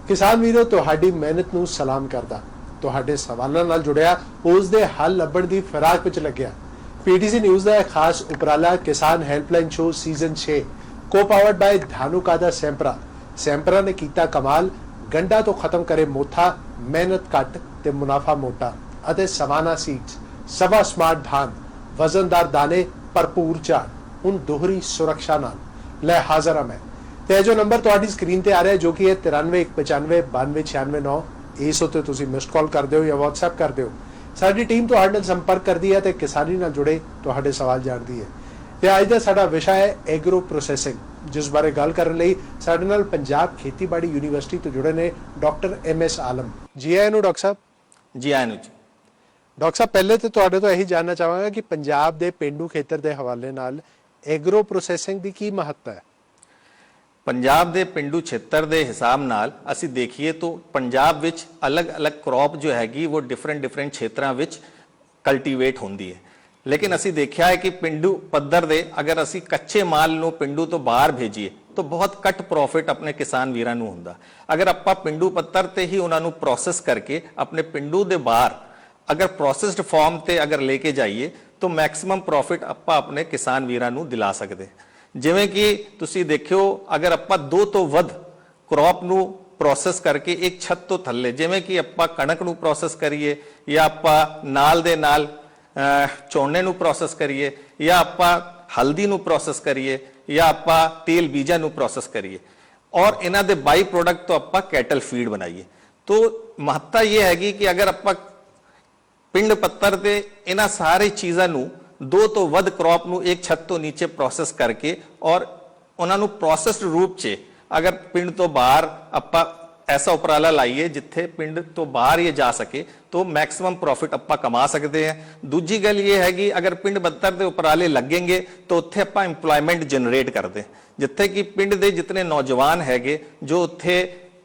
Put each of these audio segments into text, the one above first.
किसान वीरो तुहाडी मेहनत नूं सलाम करदा, तुहाडे सवालां नाल जुड़िया, उस दे हल लभण दी फिराक विच लग्या। पीटीसी न्यूज़ दा खास उपराला किसान हेल्पलाइन शो सीजन 6 को पावर्ड बाय धानुकादा सैंपरा ने कीता कमाल। गंडा तो खत्म करे मोथा, मेहनत घट ते मुनाफा मोटा अते सवाना सीड्स, सवा स्मार्ट धान, वजनदार दाने, भरपूर झाड़, उन दोहरी सुरक्षा नाल लै हाज़र मैं ते जो नंबर तुहाडी स्क्रीन ते आ रहा है जो कि है 9315929699। इस उत्ते तुसीं मिस्ड कॉल कर दिओ या व्हाट्सएप कर दिओ। साडी टीम तुहाडे नाल संपर्क करदी है ते किसानी नाल जुड़े तुहाडे सवाल जानदी है। ते अज दा साडा विषय है एग्रो प्रोसैसिंग, जिस बारे गल करन लई साडे नाल पंजाब खेतीबाड़ी यूनीवर्सिटी तो जुड़े ने डॉक्टर MS आलम। जी आए नु डॉक्टर साहब। जी आए नु जी। डॉक्टर साहब पहले तो तुहाडे तो यही जानना चाहांगा कि पंजाब दे पेंडू खेतर दे हवाले नाल एग्रो प्रोसैसिंग दी की महत्ता है? पंजाब दे पिंडू क्षेत्र के हिसाब नाल असी देखिए तो पंजाब विच अलग अलग क्रॉप जो हैगी वो डिफरेंट क्षेत्रों विच कल्टीवेट होंदी है। लेकिन असी देखा है कि पिंडू पद्धर दे अगर असी कच्चे माल नूं पिंडू तो बाहर भेजीए तो बहुत घट प्रॉफिट अपने किसान वीरां नूं हुंदा। अगर आपां पिंडू पत्तर ते ही उन्हां नूं प्रोसैस करके अपने पिंडू दे बाहर अगर प्रोसैस्ड फॉर्म ते अगर लेके जाइए तो मैक्सिमम प्रॉफिट आपां अपने किसान वीरां नूं दिला सकदे। जिवें कि तुसी देखियो अगर आपां 2 तो वध क्रॉप नूं प्रोसैस करके एक छत तो थल्ले, जिवें कि आपां कणक नूं प्रोसैस करिए या आपां नाल दे नाल झोने नूं प्रोसैस करिए या आपां हल्दी नूं प्रोसैस करिए या आपां तेल बीजा नूं प्रोसैस करिए और इन्हां दे बाई प्रोडक्ट तो आपां कैटल फीड बनाइए। तो महत्ता यह हैगी कि अगर आपां पिंड पत्तर ते इन्हां सारी चीज़ां नूं 2 तो वध क्रॉप नूं एक छत तो नीचे प्रोसैस करके और उन्हां नूं प्रोसैस्ड रूप च अगर पिंड तो बाहर आपां ऐसा उपराला लाइए जिथे पिंड तो बाहर ये जा सके तो मैक्सिमम प्रॉफिट आपां कमा सकते हैं। दूजी गल ये हैगी अगर पिंड पत्तर के उपराले लगेंगे तो उत्थे आपां इंप्लॉयमेंट जनरेट करते हैं, जिथे कि पिंड के जितने नौजवान हैगे जो उत्थे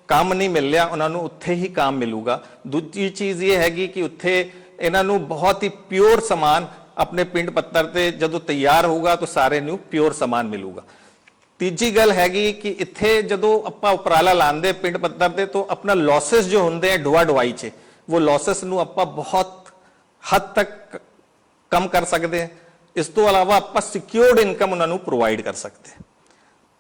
काम नहीं मिल रहा उन्होंने उत्थे ही काम मिलूगा। दूजी चीज़ ये हैगी कि उत्थे इन्हां नूं बहुत ही प्योर समान अपने पिंड पत्तर ते जदों तैयार होगा तो सारे नूं प्योर समान मिलूगा। तीजी गल हैगी कि इत्थे जदों आपां उपराला लांदे पिंड पत्तर ते तो अपना लॉसेस जो हुंदे हैं ढुआ ढुआई च वो लॉसेस नूं आपां बहुत हद तक कम कर सकते हैं। इस तो अलावा आपां सिक्योर्ड इनकम उन्हां नूं प्रोवाइड कर सकते हैं।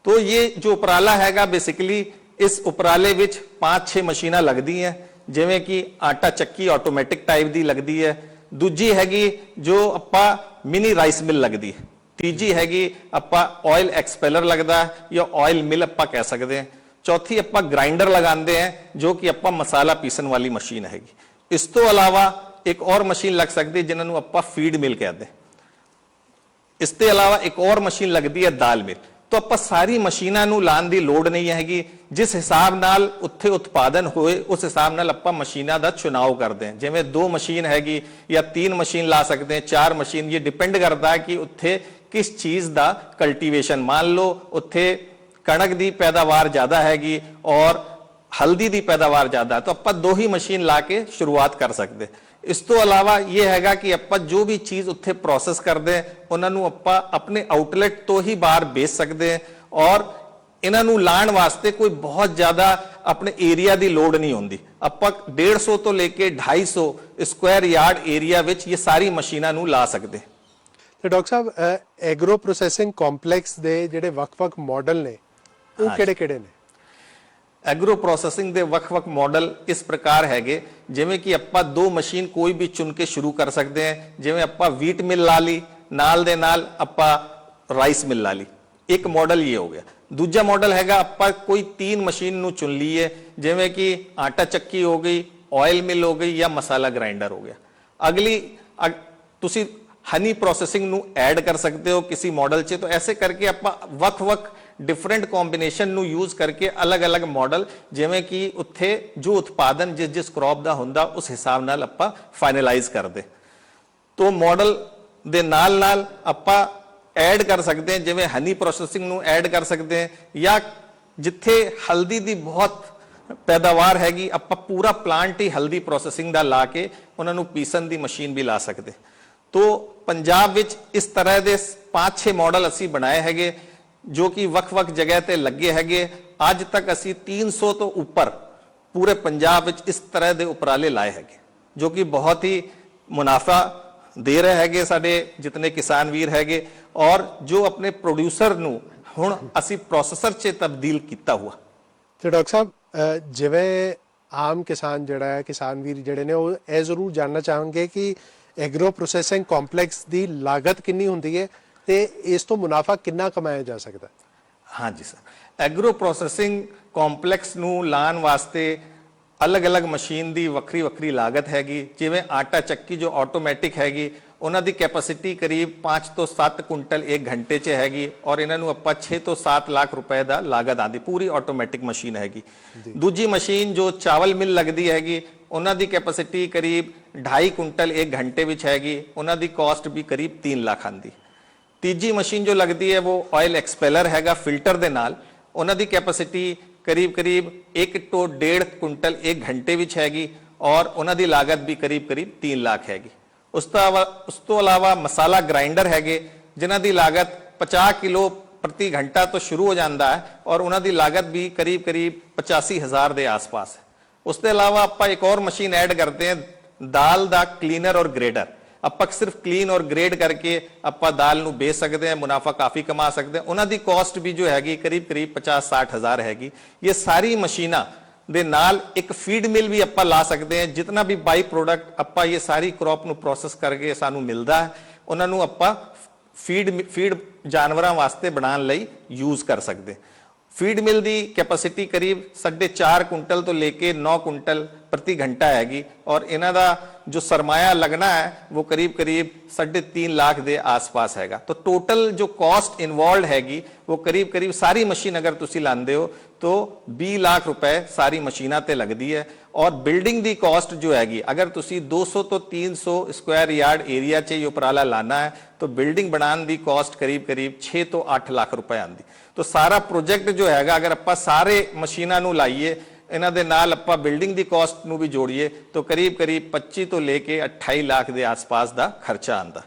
तो ये जो उपराला हैगा बेसिकली इस उपराले विच 5-6 मशीनां लगदी हैं, जिवें कि आटा चक्की ऑटोमैटिक टाइप दी लगदी है। दूजी हैगी जो आपां मिनी राइस मिल लगदी है। तीजी हैगी आपां ऑयल एक्सपेलर लगदा या ऑयल मिल आपां कह सकते हैं। चौथी आपां ग्राइंडर लगांदे हैं जो कि आपां मसाला पीसन वाली मशीन हैगी। इस तो अलावा एक और मशीन लग सकती है जिन्हां नूं आपां फीड मिल कहते हैं। इस ते अलावा एक और मशीन लगती है दाल मिल। तो आपां सारी मशीनां नूं लाण दी लोड़ नहीं हैगी, जिस हिसाब नाल उत्थे उत्पादन होए उस हिसाब नाल आपां मशीनां दा चुनाव करते हैं। जिवें 2 मशीन हैगी या 3 मशीन ला सकते हैं, 4 मशीन, ये डिपेंड करता है कि उत्थे किस चीज़ दा कल्टीवेशन। मान लो उत्थे कणक दी पैदावार ज़्यादा हैगी और हल्दी दी पैदावार ज़्यादा है तो आपां 2 ही मशीन ला के शुरुआत कर सकते। इस तो अलावा यह हैगा कि आपां जो भी चीज़ उत्थे प्रोसैस करते हैं उन्हां नूं आपां अपने आउटलेट तो ही बाहर बेच सकते हैं और इन्हां नूं लाण वास्ते कोई बहुत ज़्यादा अपने एरिया की लोड़ नहीं होंदी। आपां 150 तो लेके 250 स्क्वायर यार्ड एरिया विच ये सारी मशीनां नूं ला सकते। तो डॉक्टर साहब एग्रो प्रोसैसिंग कॉम्पलैक्स दे जिहड़े वक-वक मॉडल ने वो किहड़े-किहड़े ने? एग्रो प्रोसैसिंग दे वक-वक मॉडल इस प्रकार हैगे जिवें कि आपां 2 मशीन कोई भी चुन के शुरू कर सकते हैं। जिवें आपां वीट मिल ला ली, नाल दे नाल आपां राइस मिल ला ली। एक मॉडल ये हो गया। दूजा मॉडल हैगा आपां कोई 3 मशीन नूं चुन लीए, जिवें कि आटा चक्की हो गई, ऑयल मिल हो गई या मसाला ग्राइंडर हो गया। अगली तुसी हनी प्रोसैसिंग नूं ऐड कर सकते हो किसी मॉडल च। तो ऐसे करके आपां वक-वक डिफरेंट कॉम्बिनेशन नूं यूज करके अलग अलग मॉडल जिवें कि उत्थे जो उत्पादन जिस जिस क्रॉप का हुंदा उस हिसाब नाल आपां फाइनलाइज करदे। तो मॉडल दे नाल नाल आपां ऐड कर सकते हैं, जिवें हनी प्रोसैसिंग नूं ऐड कर सकते हैं या जिथे हल्दी दी बहुत पैदावार हैगी आपां पूरा प्लांट ही हल्दी प्रोसैसिंग दा ला के उन्हां नूं पीसन दी मशीन भी ला सकते। तो पंजाब विच इस तरह के 5-6 मॉडल असी बनाए हैगे जो कि वक-वक जगह ते लगे हैगे। अज तक असी 300 तो ऊपर ਪੂਰੇ ਪੰਜਾਬ ਵਿੱਚ ਇਸ ਤਰ੍ਹਾਂ ਦੇ ਉਪਰਾਲੇ ਲਾਏ ਹੈਗੇ ਜੋ ਕਿ ਬਹੁਤ ਹੀ ਮੁਨਾਫਾ ਦੇ ਰਹੇ ਹੈਗੇ ਸਾਡੇ ਜਿਤਨੇ ਕਿਸਾਨ ਵੀਰ ਹੈਗੇ, ਔਰ ਜੋ ਆਪਣੇ ਪ੍ਰੋਡਿਊਸਰ ਨੂੰ ਹੁਣ ਅਸੀਂ ਪ੍ਰੋਸੈਸਰ 'ਚ ਤਬਦੀਲ ਕੀਤਾ ਹੁਆ। ਤੇ ਡਾਕਟਰ ਸਾਹਿਬ ਜਿਵੇਂ ਆਮ ਕਿਸਾਨ ਜਿਹੜਾ ਹੈ, ਕਿਸਾਨ ਵੀਰ ਜਿਹੜੇ ਨੇ ਉਹ ਇਹ ਜ਼ਰੂਰ ਜਾਣਨਾ ਚਾਹਾਂਗੇ ਕਿ ਐਗਰੋ ਪ੍ਰੋਸੈਸਿੰਗ ਕੰਪਲੈਕਸ ਦੀ ਲਾਗਤ ਕਿੰਨੀ ਹੁੰਦੀ ਹੈ ਤੇ ਇਸ ਤੋਂ ਮੁਨਾਫਾ ਕਿੰਨਾ ਕਮਾਇਆ ਜਾ ਸਕਦਾ? ਹਾਂਜੀ ਸਰ, ਐਗਰੋ ਪ੍ਰੋਸੈਸਿੰਗ ਕੰਪਲੈਕਸ ਨੂੰ ਲਾਉਣ ਵਾਸਤੇ ਅਲੱਗ-ਅਲੱਗ ਮਸ਼ੀਨ ਦੀ ਵੱਖਰੀ ਲਾਗਤ ਹੈਗੀ। ਜਿਵੇਂ ਆਟਾ ਚੱਕੀ ਜੋ ਆਟੋਮੈਟਿਕ ਹੈਗੀ, ਉਹਨਾਂ ਦੀ ਕੈਪੈਸਿਟੀ ਕਰੀਬ 5 ਤੋਂ 7 ਕੁਇੰਟਲ 1 ਘੰਟੇ 'ਚ ਹੈਗੀ, ਔਰ ਇਹਨਾਂ ਨੂੰ ਆਪਾਂ 6 ਤੋਂ 7 ਲੱਖ ਰੁਪਏ ਦਾ ਲਾਗਤ ਆਉਂਦੀ, ਪੂਰੀ ਆਟੋਮੈਟਿਕ ਮਸ਼ੀਨ ਹੈਗੀ। ਦੂਜੀ ਮਸ਼ੀਨ ਜੋ ਚਾਵਲ ਮਿਲ ਲੱਗਦੀ ਹੈਗੀ, ਉਹਨਾਂ ਦੀ ਕੈਪੈਸਿਟੀ ਕਰੀਬ 2.5 ਕੁਇੰਟਲ 1 ਘੰਟੇ ਵਿੱਚ ਹੈਗੀ, ਉਹਨਾਂ ਦੀ ਕਾਸਟ ਵੀ ਕਰੀਬ 3 ਲੱਖ ਆਉਂਦੀ। ਤੀਜੀ ਮਸ਼ੀਨ ਜੋ ਲੱਗਦੀ ਹੈ ਉਹ ਆਇਲ ਐਕਸਪੈਲਰ ਹੈਗਾ ਫਿਲਟਰ ਦੇ ਨਾਲ, ਉਹਨਾਂ ਦੀ ਕੈਪੈਸਿਟੀ ਕਰੀਬ 1 ਤੋਂ 1.5 ਕੁਇੰਟਲ 1 ਘੰਟੇ ਵਿੱਚ ਹੈਗੀ, ਔਰ ਉਹਨਾਂ ਦੀ ਲਾਗਤ ਵੀ ਕਰੀਬ 3 ਲੱਖ ਹੈਗੀ। ਉਸ ਤੋਂ ਇਲਾਵਾ ਮਸਾਲਾ ਗ੍ਰਾਈਂਡਰ ਹੈਗੇ ਜਿਨ੍ਹਾਂ ਦੀ ਲਾਗਤ 50 ਕਿਲੋ ਪ੍ਰਤੀ ਘੰਟਾ ਤੋਂ ਸ਼ੁਰੂ ਹੋ ਜਾਂਦਾ ਹੈ, ਔਰ ਉਹਨਾਂ ਦੀ ਲਾਗਤ ਵੀ ਕਰੀਬ 85,000 ਦੇ ਆਸ-ਪਾਸ ਹੈ। ਉਸ ਤੋਂ ਇਲਾਵਾ ਆਪਾਂ ਇੱਕ ਹੋਰ ਮਸ਼ੀਨ ਐਡ ਕਰਦੇ ਹਾਂ, ਦਾਲ ਦਾ ਕਲੀਨਰ ਔਰ ਗ੍ਰੇਡਰ। ਆਪਾਂ ਸਿਰਫ ਕਲੀਨ ਔਰ ਗ੍ਰੇਡ ਕਰਕੇ ਆਪਾਂ ਦਾਲ ਨੂੰ ਵੇਚ ਸਕਦੇ ਹਾਂ, ਮੁਨਾਫਾ ਕਾਫੀ ਕਮਾ ਸਕਦੇ ਹਾਂ। ਉਹਨਾਂ ਦੀ ਕਾਸਟ ਵੀ ਜੋ ਹੈਗੀ ਕਰੀਬ 50-60,000 ਹੈਗੀ। ਇਹ ਸਾਰੀ ਮਸ਼ੀਨਾਂ ਦੇ ਨਾਲ ਇੱਕ ਫੀਡ ਮਿਲ ਵੀ ਆਪਾਂ ਲਾ ਸਕਦੇ ਹਾਂ। ਜਿਤਨਾ ਵੀ ਬਾਈ ਪ੍ਰੋਡਕਟ ਆਪਾਂ ਇਹ ਸਾਰੀ ਕ੍ਰੌਪ ਨੂੰ ਪ੍ਰੋਸੈਸ ਕਰਕੇ ਸਾਨੂੰ ਮਿਲਦਾ ਹੈ, ਉਹਨਾਂ ਨੂੰ ਆਪਾਂ ਫੀਡ ਜਾਨਵਰਾਂ ਵਾਸਤੇ ਬਣਾਉਣ ਲਈ ਯੂਜ਼ ਕਰ ਸਕਦੇ। ਫੀਡ ਮਿਲ ਦੀ ਕੈਪੈਸਿਟੀ ਕਰੀਬ 4.5 ਕੁਇੰਟਲ ਤੋਂ ਲੈ ਕੇ 9 ਕੁਇੰਟਲ ਪ੍ਰਤੀ ਘੰਟਾ ਹੈਗੀ, ਔਰ ਇਹਨਾਂ ਦਾ जो सरमाया लगना है वो करीब 3.5 लाख के आसपास हैगा। तो टोटल जो कॉस्ट इन्वॉल्व हैगी वो करीब सारी मशीन अगर तुसी लांदे हो तो 20 लाख रुपए सारी मशीनां ते लगदी है। और बिल्डिंग दी कॉस्ट जो हैगी अगर तुसी 200 तो 300 स्क्वायर यार्ड एरिया च उपराला लाना है तो बिल्डिंग बनाने दी कॉस्ट करीब 6 तो 8 लाख रुपए आंदी। तो सारा प्रोजेक्ट जो हैगा अगर आपां सारे मशीनां नूं लाइए ਇਹਨਾਂ ਦੇ ਨਾਲ ਆਪਾਂ ਬਿਲਡਿੰਗ ਦੀ ਕਾਸਟ ਨੂੰ ਵੀ ਜੋੜੀਏ ਤਾਂ ਕਰੀਬ 25 ਤੋਂ ਲੈ ਕੇ 28 ਲੱਖ ਦੇ ਆਸ-ਪਾਸ ਦਾ ਖਰਚਾ ਆਂਦਾ।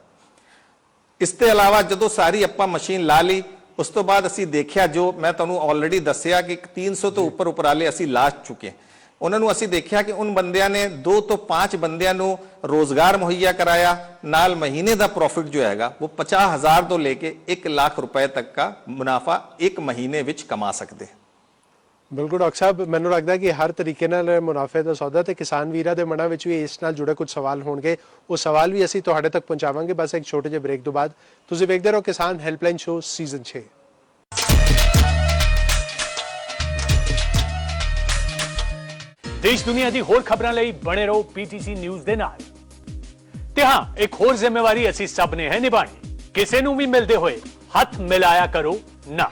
ਇਸ ਤੋਂ ਇਲਾਵਾ ਜਦੋਂ ਸਾਰੀ ਆਪਾਂ ਮਸ਼ੀਨ ਲਾ ਲਈ ਉਸ ਤੋਂ ਬਾਅਦ ਅਸੀਂ ਦੇਖਿਆ ਜੋ ਮੈਂ ਤੁਹਾਨੂੰ ਆਲਰੇਡੀ ਦੱਸਿਆ ਕਿ 300 ਤੋਂ ਉੱਪਰ ਉਪਰਾਲੇ ਅਸੀਂ ਲਾ ਚੁੱਕੇ। ਉਹਨਾਂ ਨੂੰ ਅਸੀਂ ਦੇਖਿਆ ਕਿ ਉਨ ਬੰਦਿਆਂ ਨੇ 2 ਤੋਂ 5 ਬੰਦਿਆਂ ਨੂੰ ਰੋਜ਼ਗਾਰ ਮੁਹੱਈਆ ਕਰਾਇਆ, ਨਾਲ ਮਹੀਨੇ ਦਾ ਪ੍ਰੋਫਿਟ ਜੋ ਹੈਗਾ ਉਹ 50,000 ਤੋਂ ਲੈ ਕੇ 1 ਲੱਖ ਰੁਪਏ ਤੱਕ ਦਾ ਮੁਨਾਫਾ ਇੱਕ ਮਹੀਨੇ ਵਿੱਚ ਕਮਾ ਸਕਦੇ। ਬਿਲਕੁਲ ਡਾਕਟਰ ਸਾਹਿਬ, ਮੈਨੂੰ ਲੱਗਦਾ ਕਿ ਹਰ ਤਰੀਕੇ ਨਾਲ ਮੁਨਾਫੇ ਦਾ ਸੌਦਾ ਤੇ ਕਿਸਾਨ ਵੀਰਾਂ ਦੇ ਮਨਾਂ ਵਿੱਚ ਵੀ ਇਸ ਨਾਲ ਜੁੜੇ ਕੁਝ ਸਵਾਲ ਹੋਣਗੇ, ਉਹ ਸਵਾਲ ਵੀ ਅਸੀਂ ਤੁਹਾਡੇ ਤੱਕ ਪਹੁੰਚਾਵਾਂਗੇ ਬਸ ਇੱਕ ਛੋਟੇ ਜਿਹੇ ਬ੍ਰੇਕ ਤੋਂ ਬਾਅਦ। ਤੁਸੀਂ ਵੇਖਦੇ ਰਹੋ ਕਿਸਾਨ ਹੈਲਪਲਾਈਨ ਸ਼ੋ ਸੀਜ਼ਨ 6। ਦੇਸ਼ ਦੁਨੀਆ ਦੀ ਹੋਰ ਖਬਰਾਂ ਲਈ ਬਣੇ ਰਹੋ ਪੀਟੀਸੀ ਨਿਊਜ਼ ਦੇ ਨਾਲ। ਤੇ ਹਾਂ, ਇੱਕ ਹੋਰ ਜ਼ਿੰਮੇਵਾਰੀ ਅਸੀਂ ਸਭ ਨੇ ਹੈ ਨਿਭਾਣੀ, ਕਿਸੇ ਨੂੰ ਵੀ ਮਿਲਦੇ ਹੋਏ ਹੱਥ ਮਿਲਾਇਆ ਕਰੋ ਨਾ।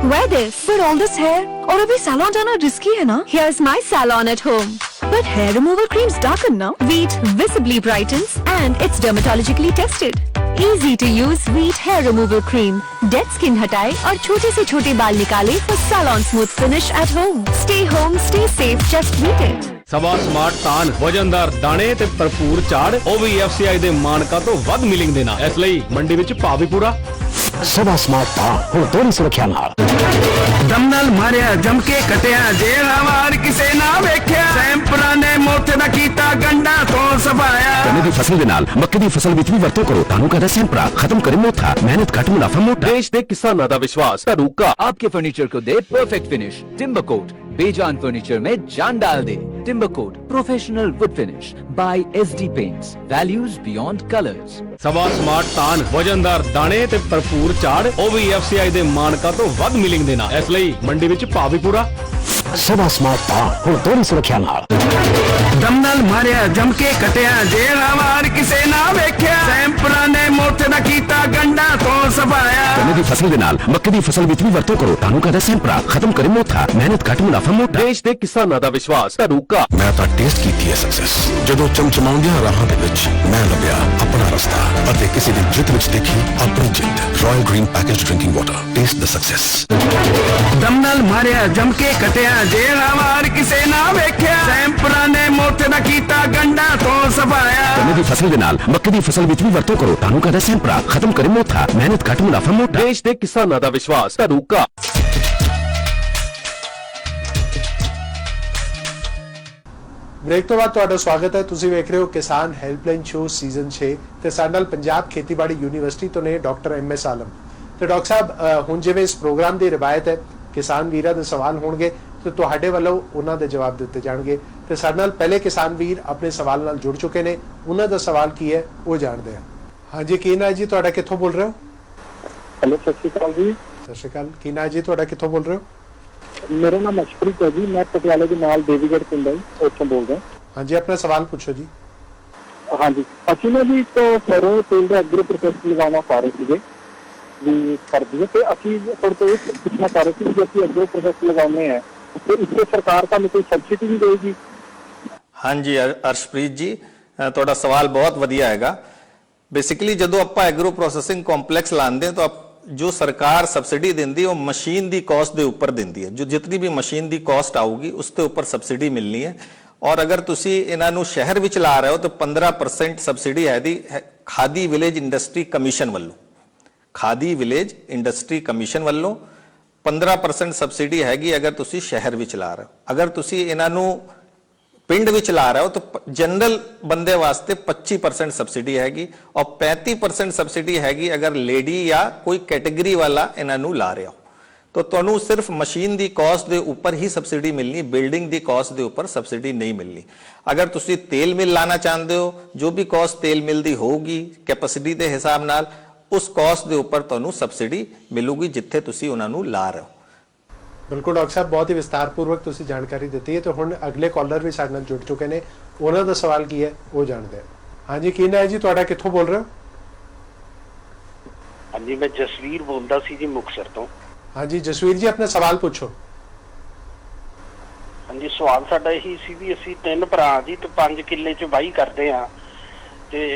Where this? For all this hair? और अभी salon जाना risky है ना? Here's my salon at home. But hair removal creams darken ना? Veet visibly brightens and it's dermatologically tested. Easy to use Veet hair removal cream. Dead skin हटाए और छोटे से छोटे बाल निकाले for salon smooth finish at home. Stay home, stay safe. Just Veet it. ਸਵਾ smart ਤਾਨ ਵਜਨਦਾਰ ਦਾਣੇ ਤੇ ਭਰਪੂਰ ਝਾੜ ਉਹ ਵੀ FCI ਦੇ ਮਾਨਕਾਂ ਤੋਂ ਵੱਧ ਮਿਲਿੰਗ ਦੇ ਨਾਲ, ਇਸ ਲਈ ਮੰਡੀ ਵਿੱਚ ਭਾਅ ਵੀ ਪੂਰਾ। ਸਵਾ ਸਮਾਰਟ ਤਾਨ ਹੁਣ ਤੋਰੀ ਸੁਰੱਖਿਆ ਨਾਲ ਦਮ ਨਾਲ ਮਾਰਿਆ ਜਮ ਕੇ ਕਟਿਆ ਜਿਹੜਾ ਵਾਰ ਕਿਸੇ ਨਾ ਵੇਖਿਆ ਸੈਂਪਲਾਂ ਨੇ ਮੋਥੇ ਦਾ ਕੀਤਾ ਗੰਡਾ ਤੋਂ ਸਫਾਇਆ। ਗੰਨੇ ਦੀ ਫਸਲ ਦੇ ਨਾਲ ਮੱਕੀ ਦੀ ਫਸਲ ਵਿੱਚ ਵੀ ਵਰਤੋਂ ਕਰੋ, ਤੁਹਾਨੂੰ ਕਹਦਾ ਸੈਂਪਰਾ ਖਤਮ ਕਰੇ ਮੋਥਾ, ਮਿਹਨਤ ਘੱਟ ਮੁਨਾਫਾ ਮੋਟਾ। देश ਦੇ ਕਿਸਾਨਾਂ ਦਾ विश्वास तरूका आपके फर्नीचर को दे परफेक्ट फिनिश। टिम्बर कोट बेजान फर्नीचर में जान डाल दे। Timber coat professional wood finish by SD paints, values beyond colours. ਸਵਾ ਸਮਾਰਟ ਤਾਨ ਵਜਨਦਾਰ ਦਾਣੇ ਤੇ ਭਰਪੂਰ ਝਾੜ ਉਹ ਵੀ FCI ਦੇ ਮਾਨਕਾਂ ਤੋਂ ਵੱਧ ਮਿਲਿੰਗ ਦੇ ਨਾਲ, ਇਸ ਲਈ ਮੰਡੀ ਵਿੱਚ ਭਾਅ ਵੀ ਪੂਰਾ। ਸਵਾ ਸਮਾਰਟ ਤਾਨ ਹੁਣ ਤੋਰੀ ਸੁਰੱਖਿਆ ਨਾਲ ਦਮ ਨਾਲ ਮਾਰਿਆ ਜਮ ਕੇ ਕਟਿਆ ਜਿਹੜਾ ਵਾਰ ਕਿਸੇ ਨਾ ਵੇਖਿਆ ਸੈਂਪਲਾਂ ਨੇ ਮੋਥੇ ਦਾ ਕੀਤਾ ਗੰਡਾ ਤੋਂ ਸਫਾਇਆ। ਗੰਨੇ ਦੀ ਫਸਲ ਦੇ ਨਾਲ ਮੱਕੀ ਦੀ ਫਸਲ ਵਿੱਚ ਵੀ ਵਰਤੋਂ ਕਰੋ। ਧਾਨੂਕਾ ਦਾ ਸੈਂਪਰਾ ਖਤਮ ਕਰੇ ਮੋਥਾ, ਮਿਹਨਤ ਘੱਟ ਮੁਨਾਫਾ ਮੋਟਾ। ਦੇਸ਼ ਦੇ ਕਿਸਾਨਾਂ ਦਾ ਵਿਸ਼ਵਾਸ ਧਾਨੂਕਾ। ਮੈਂ ਤਾਂ ਟੇਸਟ ਕੀਤੀ ਹੈ ਸਕਸੈਸ ਜਦੋਂ ਚਮਚਮਾਉਂਦੀਆਂ ਰਾਹਾਂ ਦੇ ਵਿੱਚ ਮੈਂ ਲੱਭਿਆ ਆਪਣਾ ਰਸਤਾ ਅਤੇ ਕਿਸੇ ਦੀ ਜਿੱਤ ਵਿੱਚ ਦੇਖੀ ਆਪਣੀ ਜਿੱਤ। Royal green package drinking water, taste the success. ਦਮ ਨਾਲ ਮਾਰਿਆ ਜਮ ਕੇ ਕਟਿਆ ਜੇ ਹਵਾਰ ਕਿਸੇ ਨਾ ਵੇਖਿਆ, ਸੈਂਪਰਾਂ ਨੇ ਮੋਥੇ ਦਾ ਕੀਤਾ ਗੰਡਾ ਤੋਂ ਸਫਾਇਆ। ਗੰਨੇ ਦੀ ਫਸਲ ਦੇ ਨਾਲ ਮੱਕੀ ਦੀ ਫਸਲ ਵਿੱਚ ਵੀ ਵਰਤੋਂ ਕਰੋ। ਧਾਨੂਕਾ ਦਾ ਸੈਂਪਰਾ ਖਤਮ ਕਰੇ ਮੋਥਾ, ਮਿਹਨਤ ਘੱਟ ਮੁਨਾਫਾ ਮੋਟਾ। ਦੇਸ਼ ਦੇ ਕਿਸਾਨਾਂ ਦਾ ਵਿਸ਼ਵਾਸ ਧਾਨੂਕਾ। ਬ੍ਰੇਕ ਤੋਂ ਬਾਅਦ ਤੁਹਾਡਾ ਸਵਾਗਤ ਹੈ। ਤੁਸੀਂ ਵੇਖ ਰਹੇ ਹੋ ਕਿਸਾਨ ਹੈਲਪਲਾਈਨ ਸ਼ੋ ਸੀਜ਼ਨ 6 ਤੇ ਸਾਡੇ ਨਾਲ ਪੰਜਾਬ ਖੇਤੀਬਾੜੀ ਯੂਨੀਵਰਸਿਟੀ ਤੋਂ ਨੇ ਡਾਕਟਰ MS ਆਲਮ। ਤੇ ਡਾਕਟਰ ਸਾਹਿਬ, ਹੁਣ ਜਿਵੇਂ ਇਸ ਪ੍ਰੋਗਰਾਮ ਦੀ ਰਿਵਾਇਤ ਹੈ, ਕਿਸਾਨ ਵੀਰਾਂ ਦੇ ਸਵਾਲ ਹੋਣਗੇ ਤੇ ਤੁਹਾਡੇ ਵੱਲੋਂ ਉਹਨਾਂ ਦੇ ਜਵਾਬ ਦਿੱਤੇ ਜਾਣਗੇ। ਤੇ ਸਾਡੇ ਨਾਲ ਪਹਿਲੇ ਕਿਸਾਨ ਵੀਰ ਆਪਣੇ ਸਵਾਲ ਨਾਲ ਜੁੜ ਚੁੱਕੇ ਨੇ, ਉਹਨਾਂ ਦਾ ਸਵਾਲ ਕੀ ਹੈ ਉਹ ਜਾਣਦੇ ਹਾਂ। ਹਾਂਜੀ, ਕੀ ਨਾਂ ਹੈ ਜੀ ਤੁਹਾਡਾ, ਕਿੱਥੋਂ ਬੋਲ ਰਹੇ ਹੋ? हेलो सत श्रीकाल जी। ਸਤਿ ਸ਼੍ਰੀ ਅਕਾਲ। ਕੀ ਨਾਂ ਹੈ ਜੀ ਤੁਹਾਡਾ, ਕਿੱਥੋਂ ਬੋਲ ਰਹੇ ਹੋ? मेरा नाम अशप्रीत है जी, मैं पटियाले के नाल देवीगढ़ पिंड है उत्थों बोल रहा। ਹਾਂਜੀ, ਆਪਣਾ ਸਵਾਲ ਪੁੱਛੋ ਜੀ। हाँ जी, ਅਸੀਂ ਨਾ ਜੀ ਤੋਂ ਸਰੋਂ ਤੇਲ ਦਾ ਐਗਰੋ ਪ੍ਰੋਸੈਸ ਲਗਾਉਣਾ ਪਾ ਰਹੇ ਸੀਗੇ ਵੀ ਕਰਦੀ ਹੈ, ਤੇ ਅਸੀਂ ਤੁਹਾਡੇ ਤੋਂ ਇਹ ਪੁੱਛਣਾ ਪਾ ਰਹੇ ਸੀ ਕਿ ਅਸੀਂ ਐਗਰੋ ਪ੍ਰੋਸੈਸ ਲਗਾਉਣੇ ਆ ਤੇ ਇਸ ਤੇ ਸਰਕਾਰ ਸਾਨੂੰ ਕੋਈ ਸਬਸਿਡੀ ਵੀ ਦੇਗੀ? ਹਾਂਜੀ ਅਰਸ਼ਪ੍ਰੀਤ ਜੀ, ਤੁਹਾਡਾ ਸਵਾਲ ਬਹੁਤ ਵਧੀਆ ਹੈਗਾ। ਬੇਸਿਕਲੀ ਜਦੋਂ ਆਪਾਂ ਐਗਰੋ ਪ੍ਰੋਸੈਸਿੰਗ ਕੰਪਲੈਕਸ ਲਾਉਂਦੇ ਹਾਂ ਤਾਂ जो सरकार सब्सिडी देंदी है वो मशीन दी कॉस्ट दे ऊपर देंदी है। जो जितनी भी मशीन दी कॉस्ट आऊगी उसके ऊपर सब्सिडी मिलनी है। और अगर तुसी इन्हां नूं शहर विच ला रहे हो तो 15% सब्सिडी है दी खादी विलेज इंडस्ट्री कमीशन वालों। खादी विलेज इंडस्ट्री कमीशन वालों 15% सब्सिडी हैगी अगर तुसी शहर विच ला रहे हो। अगर तुसी इन्हां नूं पिंड विच ला रहे हो तो जनरल बंदे वास्ते 25% सब्सिडी हैगी और 35% सब्सिडी हैगी अगर लेडी या कोई कैटेगरी वाला इन्हां नूं ला रहे हो। तो तुहानूं सिर्फ मशीन दी कॉस्ट दे ऊपर ही सब्सिडी मिलनी, बिल्डिंग दी कॉस्ट दे ऊपर सब्सिडी नहीं मिलनी। अगर तुसी तेल मिल लाना चाहते हो, जो भी कॉस्ट तेल मिल दी होगी कैपेसिटी के हिसाब नाल उस कॉस्ट दे ऊपर तुहानूं सब्सिडी मिलूगी जिथे तुसी उन्हां नूं ला रहे हो। बिल्कुल डॉक्टर साहब, बहुत ही विस्तारपूर्वक तुसी जानकारी दी है। तो हुण अगले कॉलर भी साडे नाल जुड़ चुके ने, उन्हां दा सवाल की है वो जानते हैं। हाँ जी, की नाम है जी तुहाडा, कित्थों बोल रहे हो? हाँ जी, मैं जसवीर बोलता सी जी मुक्तसर तो। हाँ जी जसवीर जी, अपना सवाल पूछो। हाँ जी, सवाल साडा यही सी भी असीं 3 भरा जी ते 5 किले च वाही करदे हां ते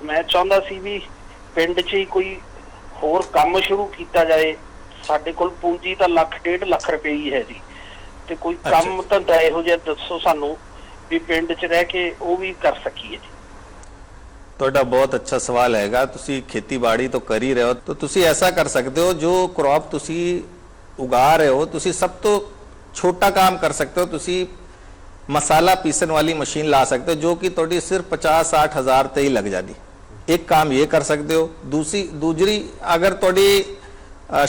मैं चाहुंदा सी भी पिंड च ही कोई होर काम शुरू कीता जाए। ਸਾਡੇ ਕੋਲ ਪੂੰਜੀ ਤਾਂ 1.5 ਲੱਖ ਰੁਪਏ ਹੀ ਹੈ ਜੀ, ਤੇ ਕੋਈ ਕੰਮ ਧੰਦਾ ਇਹੋ ਜਿਹਾ ਦੱਸੋ ਸਾਨੂੰ ਵੀ ਪਿੰਡ 'ਚ ਰਹਿ ਕੇ ਉਹ ਵੀ ਕਰ ਸਕੀਏ ਜੀ। ਤੁਹਾਡਾ ਬਹੁਤ ਅੱਛਾ ਸਵਾਲ ਹੈਗਾ। ਤੁਸੀਂ ਖੇਤੀਬਾੜੀ ਤੋਂ ਕਰ ਹੀ ਰਹੇ ਹੋ ਤਾਂ ਤੁਸੀਂ ਐਸਾ ਕਰ ਸਕਦੇ ਹੋ, ਜੋ ਕ੍ਰੌਪ ਤੁਸੀਂ ਉਗਾ ਰਹੇ ਹੋ ਤੁਸੀਂ ਸਭ ਤੋਂ ਛੋਟਾ ਕੰਮ ਕਰ ਸਕਦੇ ਹੋ। ਤੁਸੀਂ ਮਸਾਲਾ ਪੀਸਣ ਵਾਲੀ ਮਸ਼ੀਨ ਲਾ ਸਕਦੇ ਹੋ ਜੋ ਕਿ ਤੁਹਾਡੀ ਸਿਰਫ 50-60 ਹਜ਼ਾਰ ਤੇ ਹੀ ਲੱਗ ਜਾਣੀ। ਇੱਕ ਕੰਮ ਇਹ ਕਰ ਸਕਦੇ ਹੋ। ਦੂਜੀ ਅਗਰ ਤੁਹਾਡੀ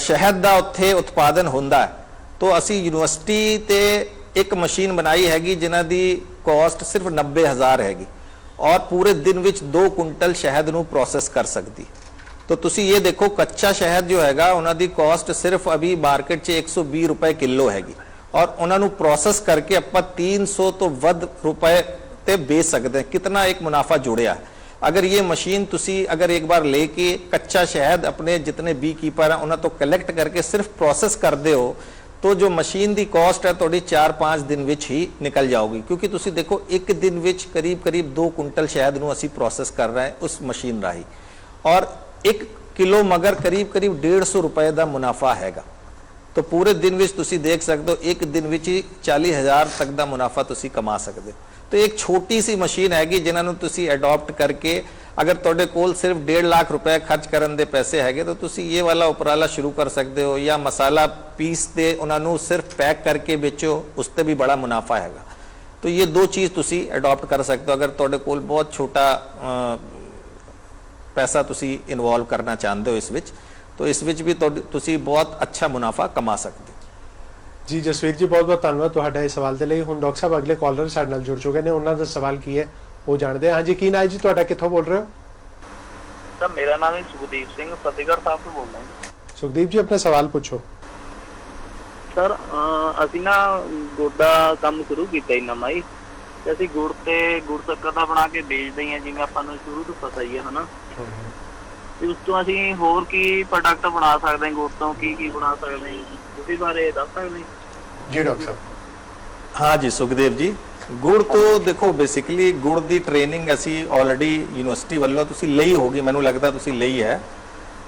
शहद का उत्थे उत्पादन होंदा है तो असी यूनिवर्सिटी ते एक मशीन बनाई हैगी जिन्हां दी कॉस्ट सिर्फ 90,000 हैगी और पूरे दिन विच 2 कुंटल शहद नूं प्रोसैस कर सकती। तो तुसी ये देखो कच्चा शहद जो हैगा उन्हां दी कॉस्ट सिर्फ अभी मार्केट च 120 रुपए किलो हैगी और उन्हां नूं प्रोसैस करके आपां 300 तो वध रुपए ते बेच सकते हैं। कितना एक मुनाफा जुड़िया है। अगर ये मशीन तुसी अगर एक बार लेके कच्चा शहद अपने जितने बी कीपर हैं उन्हें तो कलेक्ट करके सिर्फ प्रोसेस कर दे हो तो जो मशीन दी कॉस्ट है थोड़ी 4-5 दिन विच ही निकल जाओगी। क्योंकि तुसी देखो एक दिन विच करीब 2 कुंटल शहद नूं असी प्रोसेस कर रहे हैं उस मशीन राही और 1 किलो मगर करीब 150 रुपए का मुनाफा हैगा। तो पूरे दिन विच तुसी देख सकते हो एक दिन विच ही 40,000 तक का मुनाफा तुसी कमा सकते हो। तो एक छोटी सी मशीन हैगी जिन्होंने तुसी अडॉप्ट करके अगर तुहाडे कोल सिर्फ 1.5 लाख रुपए खर्च करन दे पैसे हैगे तो तुसी ये वाला उपराला शुरू कर सकते हो या मसाला पीस दे उन्होंने सिर्फ पैक करके बेचो, उससे भी बड़ा मुनाफा हैगा। तो ये 2 चीज़ तुसी अडॉप्ट कर सकते हो अगर तुहाडे कोल बहुत छोटा पैसा तुसी इन्वॉल्व करना चाहते हो इस विच, तो इस विच भी तुसी बहुत अच्छा मुनाफा कमा सकते हो। जी जसवीर जी, बहुत बहुत धन्यवाद तुहाडा इस सवाल के लिए। हुण डॉक्टर साहब अगले कॉलर साडे नाल जुड़ चुके हैं, उन्हां दा सवाल की है वो जानते हैं। हाँ जी, की नाम है जी तुहाडा, कित्थों बोल रहे हो? सर मेरा नाम है सुखदीप सिंह, फतेहगढ़ साहब से बोल रहा हूँ। सुखदीप जी, अपना सवाल पूछो। सर ਅਸੀਂ ਨਾ ਗੁੜ ਦਾ ਕੰਮ ਸ਼ੁਰੂ ਕੀਤਾ ਹੀ ਨਵਾਂ ਹੀ ਤੇ ਅਸੀਂ ਗੁੜ ਸ਼ੱਕਰ ਦਾ ਬਣਾ ਕੇ ਵੇਚਦੇ ਹਾਂ ਜਿਵੇਂ ਆਪਾਂ ਨੂੰ ਸ਼ੁਰੂ ਤੋਂ ਪਤਾ ਹੀ ਹੈ ਹਨਾ। ਤੇ ਉਸ ਤੋਂ ਅਸੀਂ ਹੋਰ ਕੀ ਪ੍ਰੋਡਕਟ ਬਣਾ ਸਕਦੇ ਹਾਂ ਗੁੜ ਤੋਂ, ਕੀ ਬਣਾ ਸਕਦੇ ਹਾਂ, ਉਹਦੇ ਬਾਰੇ ਦੱਸ ਸਕਦੇ ਹੋ? ਜੀ ਡਾਕਟਰ ਸਾਹਿਬ। हाँ जी सुखदेव जी, गुड़ तो देखो बेसिकली गुड़ ਦੀ ਟ੍ਰੇਨਿੰਗ ਅਸੀਂ ਆਲਰੇਡੀ ਯੂਨੀਵਰਸਿਟੀ ਵੱਲੋਂ ਤੁਸੀਂ ਲਈ ਹੋਗੀ, ਮੈਨੂੰ ਲੱਗਦਾ ਤੁਸੀਂ ਲਈ ਹੈ।